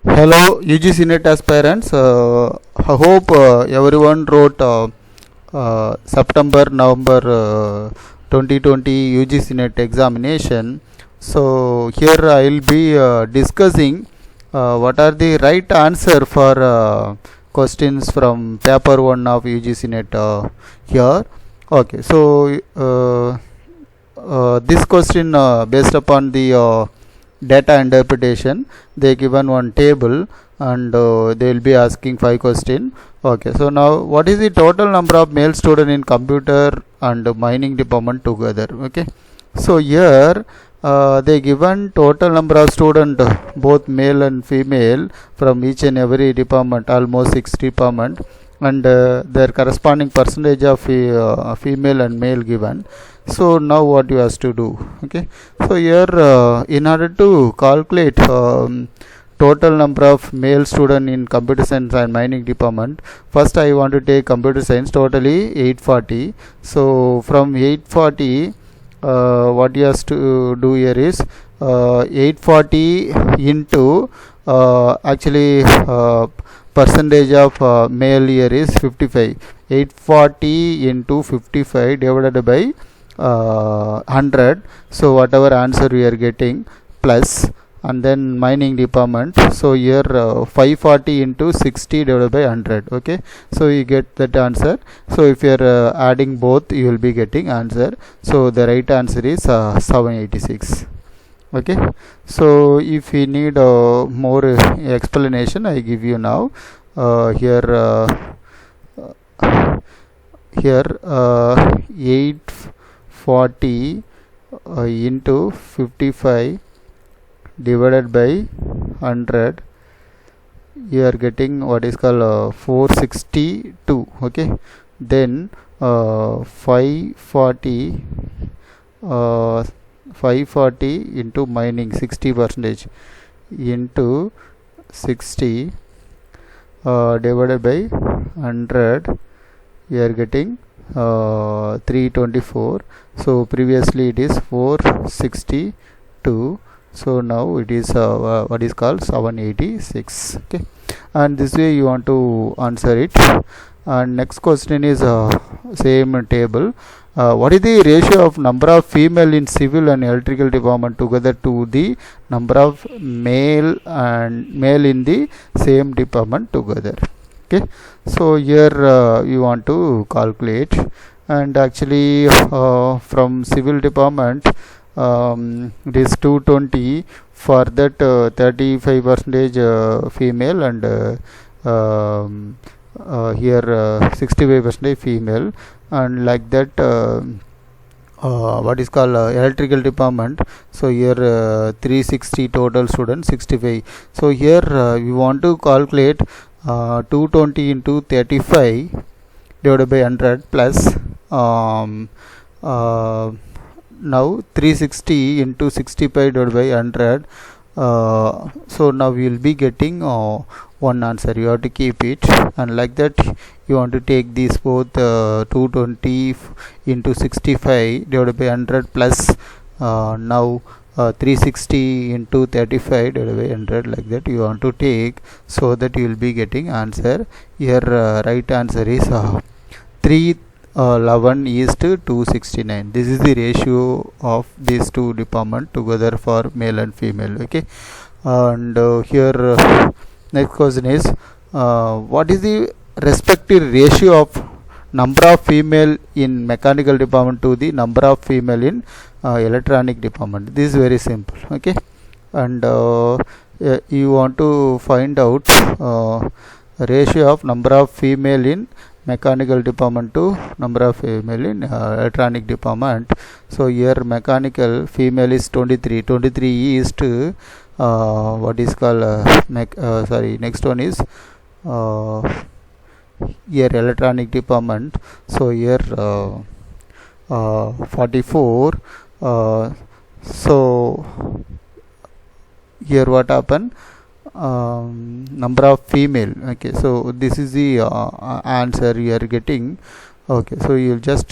Hello, UGC NET aspirants. I hope everyone wrote September, November 2020 UGC NET examination. So here I will be discussing what are the right answer for questions from paper 1 of UGC NET here. Okay, so this question based upon the data interpretation, they given one table and they will be asking 5 questions. Okay, so now what is the total number of male student in computer and mining department together? Okay, so here they given total number of student both male and female from each and every department, almost 6 department, and their corresponding percentage of female and male given. So now what you have to do? Okay, so here in order to calculate total number of male student in computer science and mining department, first I want to take computer science, totally 840. So from 840 what you have to do here is 840 into actually percentage of male here is 55. 840 into 55 divided by 100. So whatever answer we are getting plus, and then mining department, so here 540 into 60 divided by 100. Okay, so you get that answer. So if you are adding both, you will be getting answer. So the right answer is 786. Okay, so if you need more explanation, I give you now. Here 840 into 55 divided by 100, you are getting what is called 462. Okay, then 540 into mining 60% into 60 divided by 100, you are getting 324. So previously it is 462. So now it is what is called 786. Okay, and this way you want to answer it. And next question is same table. What is the ratio of number of female in civil and electrical department together to the number of male in the same department together? Okay, so here you want to calculate, and actually from civil department it is 220. For that 35% female and here 65% female, and like that what is called electrical department. So here 360 total students, 65. So here we want to calculate 220 into 35 divided by 100 plus now 360 into 65 divided by 100. So now we will be getting one answer. You have to keep it, and like that you want to take these both 220 into 65 divided by 100 plus now 360 into 35 divided by 100, like that you want to take, so that you will be getting answer. Here right answer is 311 is to 269. This is the ratio of these two departments together for male and female. Okay, and here next question is what is the respective ratio of number of female in mechanical department to the number of female in electronic department? This is very simple. Okay, and you want to find out ratio of number of female in mechanical department to number of female in electronic department. So here mechanical female is 23 is to what is called next one is here electronic department. So here 44. So here what happened, number of female. Okay, so this is the answer you are getting. Okay, so you will just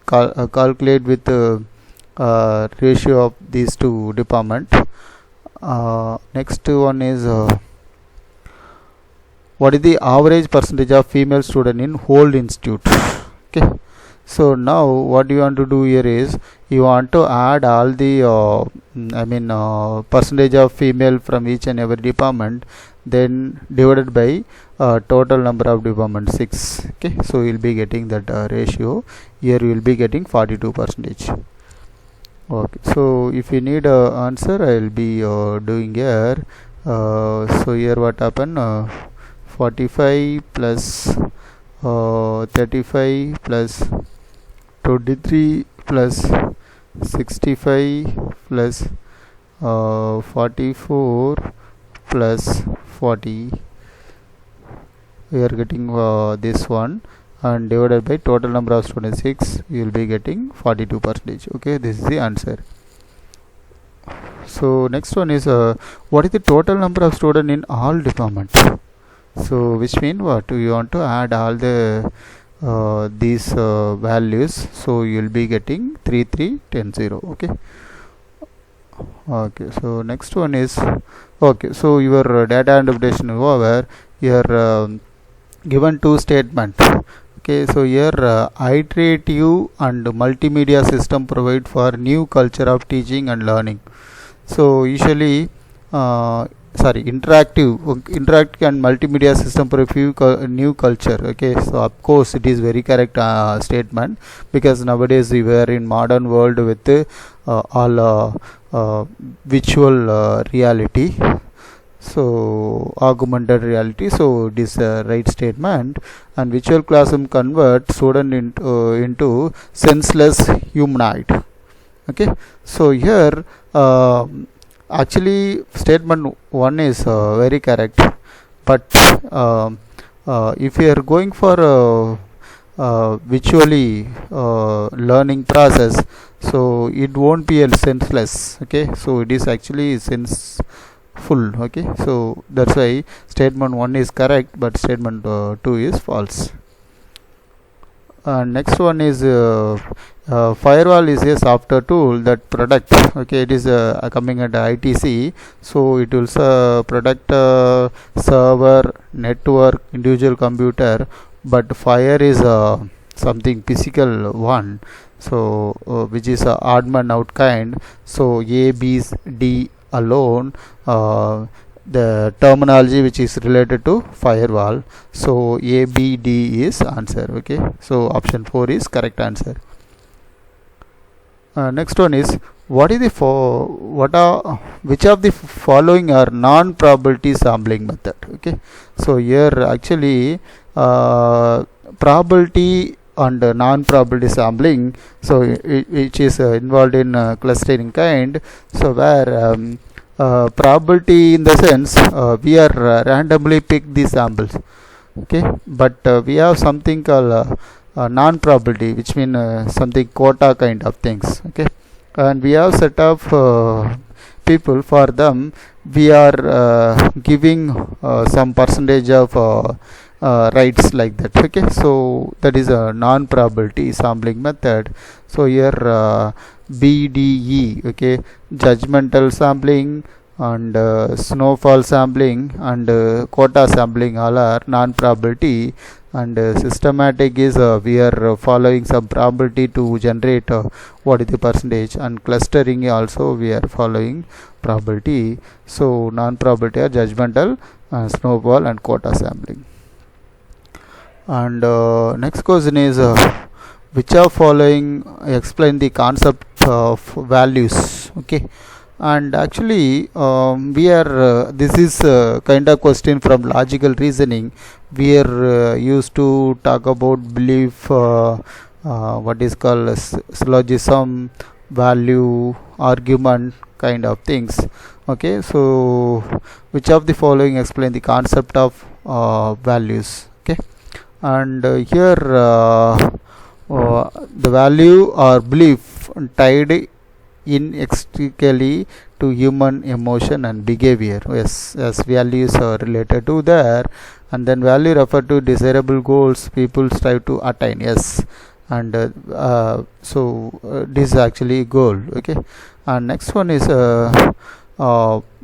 calculate with ratio of these two department. Next one is what is the average percentage of female student in whole institute. Okay, so now what you want to do here is you want to add all the percentage of female from each and every department, then divided by total number of departments 6. Okay, so you will be getting that ratio. Here you will be getting 42%. Okay, so if you need a answer, I will be doing here. So here what happened, 45 plus 35 plus 23 plus 65 plus 44 plus 40, we are getting this one, and divided by total number of students 6, you will be getting 42%. Okay, this is the answer. So next one is what is the total number of students in all departments. So which mean what, you want to add all the these values, so you will be getting 3310. Okay, so next one is, okay, so your data interpretation over. Here given two statement. Okay, so here iterative and multimedia system provide for new culture of teaching and learning. So usually interactive and multimedia system for a few new culture. Okay, so of course it is very correct statement, because nowadays we were in modern world with all virtual reality, so augmented reality. So it is a right statement, and virtual classroom convert student into senseless humanoid. Okay, so here actually statement 1 is very correct, but if you are going for visually learning process, so it won't be a senseless. Okay, so it is actually senseful. Okay, so that's why statement 1 is correct, but statement 2 is false. Next one is firewall is a software tool that product. Okay, it is coming at ITC, so it will product server, network, individual computer, but fire is something physical one, so which is a odd man out kind. So A, B, D alone, the terminology which is related to firewall. So A, B, D is answer. Okay, so option 4 is correct answer. Next one is, which of the following are non-probability sampling method. Okay, so here actually probability and non-probability sampling, so which is involved in clustering kind. So where probability in the sense we are randomly pick the samples. Okay, but we have something called non-probability, which mean something quota kind of things. Okay, and we have set of people, for them we are giving some percentage of rights like that. Okay, so that is a non-probability sampling method. So here BDE, okay, judgmental sampling and snowfall sampling and quota sampling all are non-probability, and systematic is we are following some probability to generate what is the percentage, and clustering also we are following probability. So non-probability are judgmental, snowball and quota sampling. And next question is which of following explain the concept of values. Okay, and actually we are this is kind of question from logical reasoning. We are used to talk about belief, what is called syllogism, value, argument kind of things. Okay, so which of the following explain the concept of values. Okay, and here the value or belief tied inextricably to human emotion and behavior. Yes, as values are related to there, and then value refer to desirable goals people strive to attain. Yes, and this is actually goal. Okay, and next one is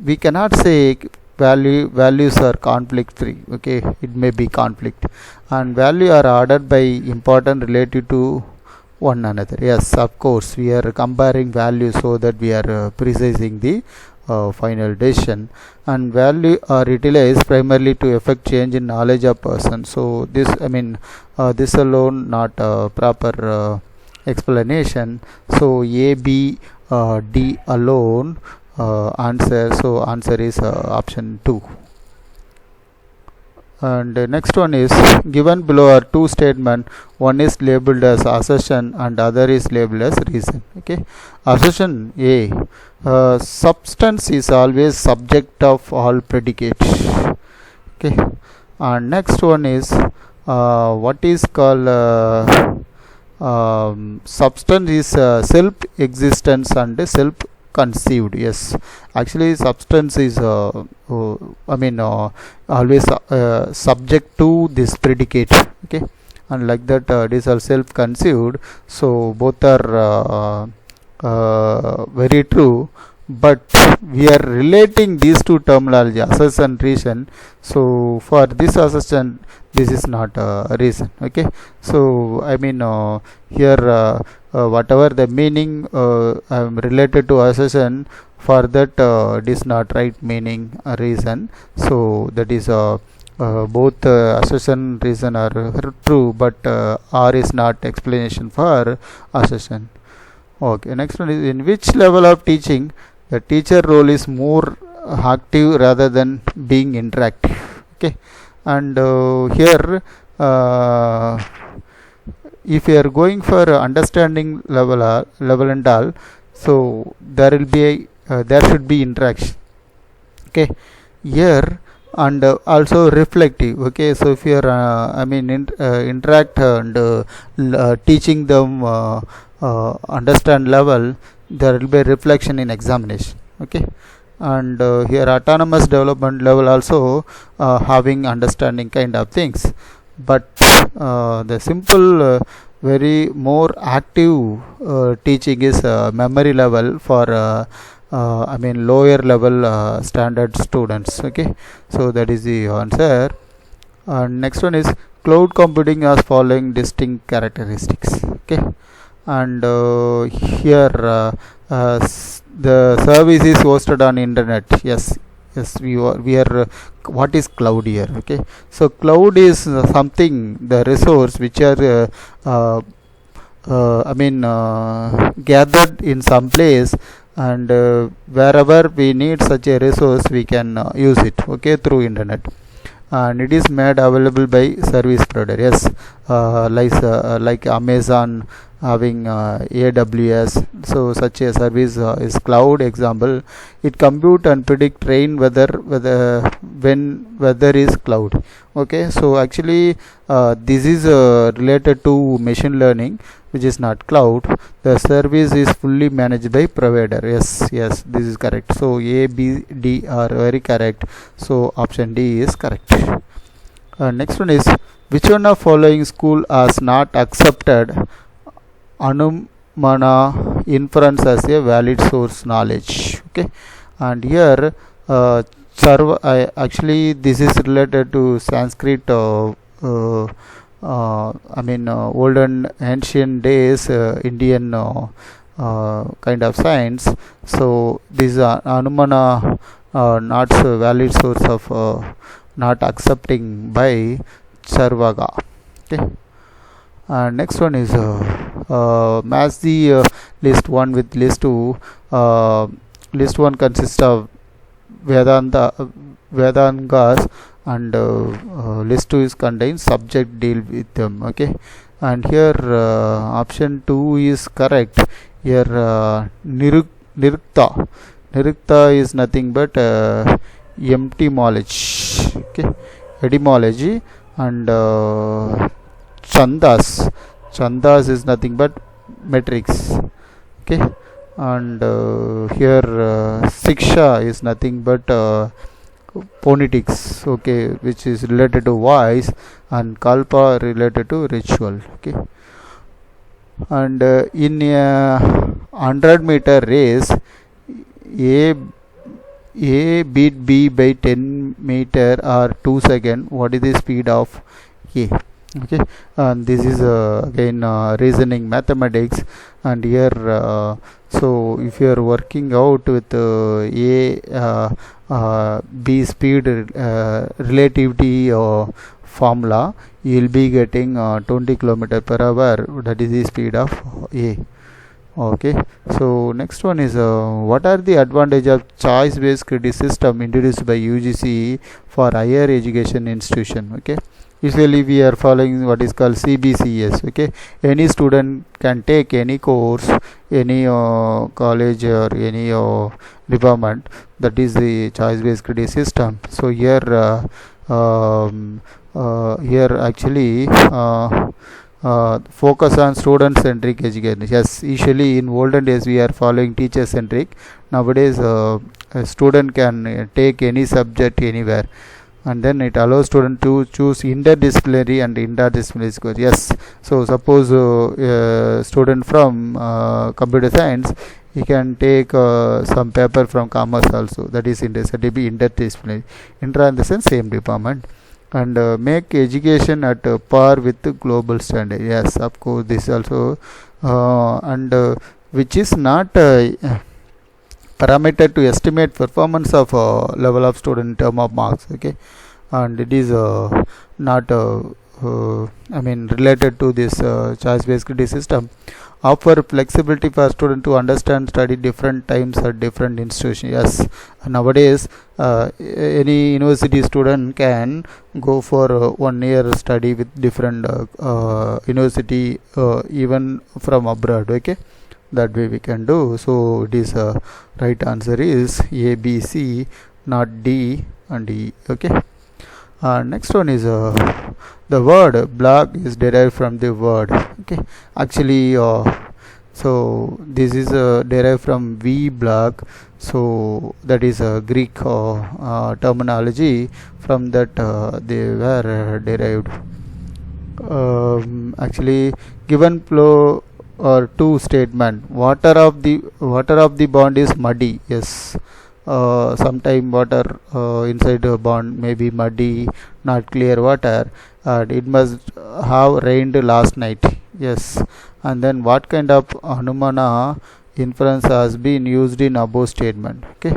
we cannot say values are conflict free. Okay, it may be conflict, and value are ordered by important relative to one another. Yes, of course, we are comparing values so that we are precising the final decision. And value are utilized primarily to effect change in knowledge of person. So this, I mean, this alone not proper explanation. So A, B, D alone answer. So answer is option 2. And next one is, given below are two statements. One is labeled as assertion and other is labeled as reason. Okay, assertion A, substance is always subject of all predicates. Okay, and next one is what is called substance is self existence and self conceived. Yes, actually substance is always subject to this predicate. Okay, and like that these are self conceived. So both are very true, but we are relating these two terminology, assertion and reason. So for this assertion, this is not a reason. Okay, so I mean here whatever the meaning related to assertion, for that it is not right meaning reason. So that is both assertion reason are true, but R is not explanation for assertion. Okay, next one is, in which level of teaching the teacher role is more active rather than being interactive. Okay, and here if you are going for understanding level and all, so there will be there should be interaction. Okay, here and also reflective. Okay, so if you are interact and teaching them understand level, there will be a reflection in examination. Okay, and here autonomous development level also having understanding kind of things, but the simple very more active teaching is memory level for lower level standard students. Okay, so that is the answer. And next one is, cloud computing has following distinct characteristics. Okay, and here the service is hosted on internet. Yes, we are what is cloud here? Okay, so cloud is something, the resource which are gathered in some place, and wherever we need such a resource, we can use it. Okay, through internet, and it is made available by service provider. Yes, like Amazon having AWS. So such a service is cloud. Example, it compute and predict rain weather when weather is cloud. Okay, so actually this is related to machine learning, which is not cloud. The service is fully managed by provider. Yes, this is correct. So A, B, D are very correct. So option D is correct. Next one is, which one of following school has not accepted Anumana inference as a valid source knowledge? Okay, and here actually this is related to Sanskrit, olden ancient days Indian kind of science. So this Anumana not valid source of not accepting by Charvaka. Okay, next one is match the list 1 with list 2. List 1 consists of Vedangas, and list 2 is contains subject deal with them. Okay, and here option 2 is correct. Here Nirukta is nothing but etymology. Okay, etymology. And Chandas is nothing but metrics. Okay, and here Siksha is nothing but phonetics. Okay, which is related to voice, and Kalpa related to ritual. Okay, and in a 100-meter race, A beat B by 10 meter or 2 second, what is the speed of A? Okay, and this is again reasoning mathematics, and here so if you are working out with B speed relativity formula, you will be getting 20 km per hour, that is the speed of A. Okay, so next one is what are the advantage of choice based credit system introduced by UGC for higher education institution? Okay, usually we are following what is called CBCS. Okay, any student can take any course, any college or any department, that is the choice based credit system. So here here actually focus on student centric education. Yes, usually in olden days we are following teacher centric. Nowadays a student can take any subject anywhere, and then it allows student to choose interdisciplinary and interdisciplinary course. Yes, so suppose student from computer science, he can take some paper from commerce also, that is interdisciplinary. Inter in the sense same department, and make education at par with the global standard. Yes, of course, this also and which is not parameter to estimate performance of level of student in term of marks. Okay, and it is not I mean related to this choice based credit system. Offer flexibility for student to understand study different times at different institutions. Yes, nowadays any university student can go for 1 year study with different university even from abroad. Okay, that way we can do. So it is right answer is A, B, C, not D and E. Okay, next one is the word block is derived from the word. Okay, actually so this is derived from V block, so that is a Greek terminology. From that they were derived. Actually given flow or two statement, water of the bond is muddy. Yes, sometime water inside the bond may be muddy, not clear water, and it must have rained last night. Yes, and then what kind of anumana inference has been used in above statement? Okay,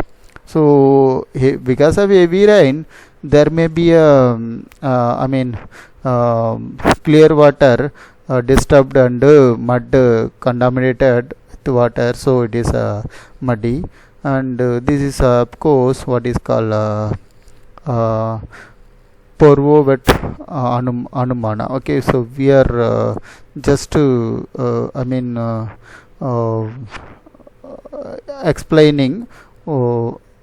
so because of heavy rain there may be a I mean clear water disturbed and mud contaminated with water, so it is muddy. And this is of course what is called porvo wet anumana. Okay, so we are just I mean explaining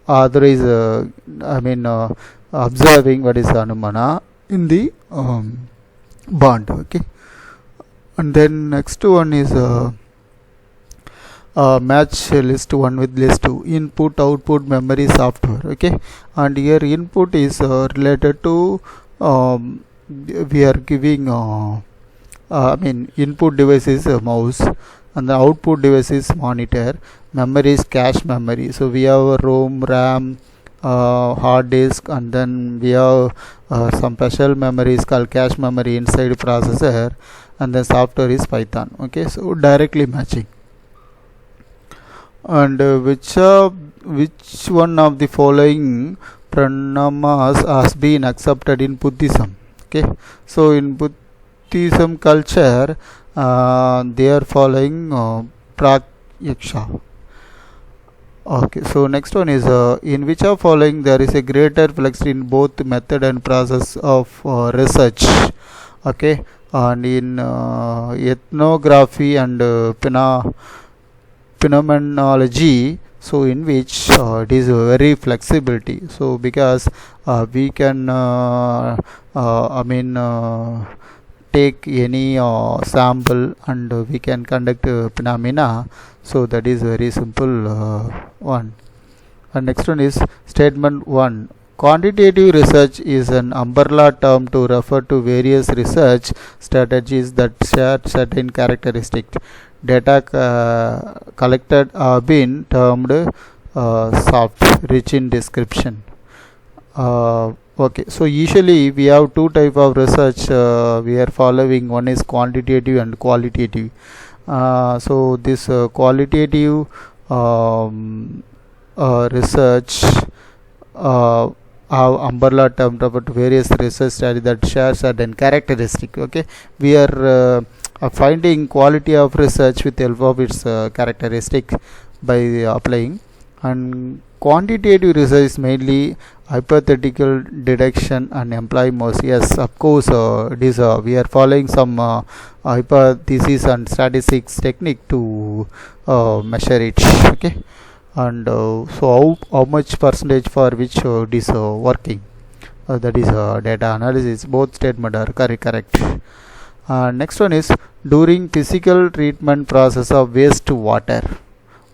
otherwise I mean observing what is anumana in the bond. Okay, and then next one is match list 1 with list 2, input output memory software. Okay, and here input is related to we are giving I mean input device is a mouse and the output device is monitor. Memory is cache memory, so we have ROM, RAM, hard disk, and then we have some special memory is called cache memory inside processor, and then software is Python. Okay, so directly matching. And which one of the following pranamas has been accepted in Buddhism? Okay, so in Buddhism culture they are following Pratyaksha. Okay, so next one is in which of following there is a greater flexibility in both method and process of research. Okay, and in ethnography and phenomenology, so in which it is very flexibility. So because we can I mean take any sample and we can conduct phenomena, so that is very simple one. And next one is statement 1. Quantitative research is an umbrella term to refer to various research strategies that share certain characteristics. Data collected have been termed soft, rich in description. Okay, so usually we have two type of research we are following. One is quantitative and qualitative. So this qualitative research have umbrella term about various research study that share certain characteristic. Okay, we are finding quality of research with the help of its characteristic by applying. And quantitative research is mainly hypothetical deduction and employ most. Yes, of course, this we are following some hypothesis and statistics technique to measure it. Okay, and so how much percentage for which it is working, that is data analysis. Both statement are correct. Next one is during physical treatment process of waste water,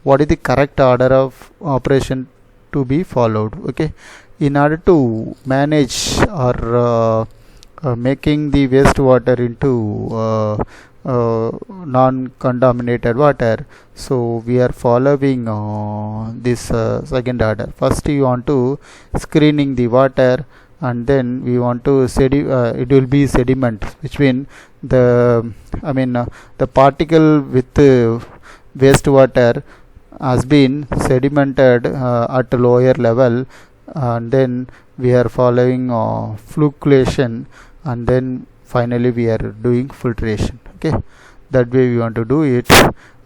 what is the correct order of operation to be followed? Okay, in order to manage or making the wastewater into non-contaminated water, so we are following this second order. First you want to screening the water, and then we want to it will be sediment, which means the the particle with wastewater has been sedimented at a lower level, and then we are following flocculation, and then finally we are doing filtration. Okay, that way we want to do it.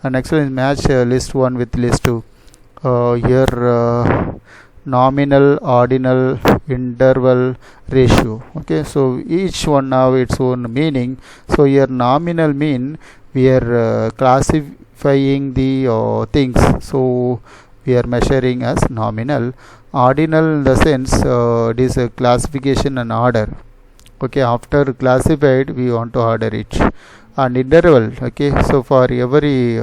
And next one is match list 1 with list 2. Here nominal, ordinal, interval, ratio. Okay, so each one have its own meaning. So here nominal mean we are classifying the things, so we are measuring as nominal. Ordinal in the sense it is a classification and order. Okay, after classified we want to order it. And interval, okay, so for every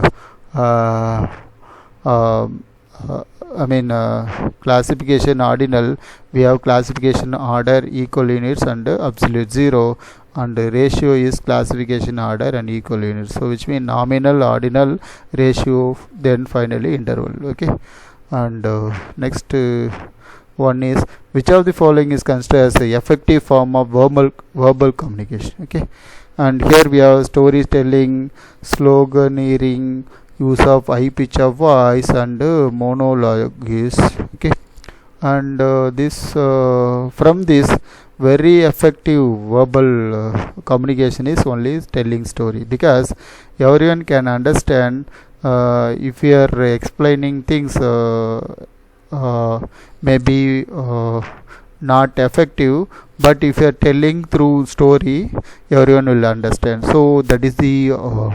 classification ordinal, we have classification order, equal units and absolute zero, and ratio is classification order and equal units. So which means nominal, ordinal, ratio, then finally interval. Okay, and next one is which of the following is considered as a effective form of verbal communication. Okay, and here we have storytelling, sloganeering, use of high pitch of voice, and monologues. Okay, and this from this very effective verbal communication is only telling story, because everyone can understand. If you are explaining things maybe not effective, but if you are telling through story, everyone will understand. So that is the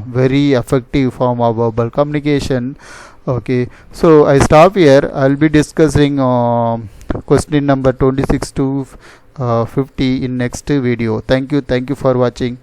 very effective form of verbal communication. Okay, so I stop here. I'll be discussing question number 26 to 50 in next video. Thank you for watching.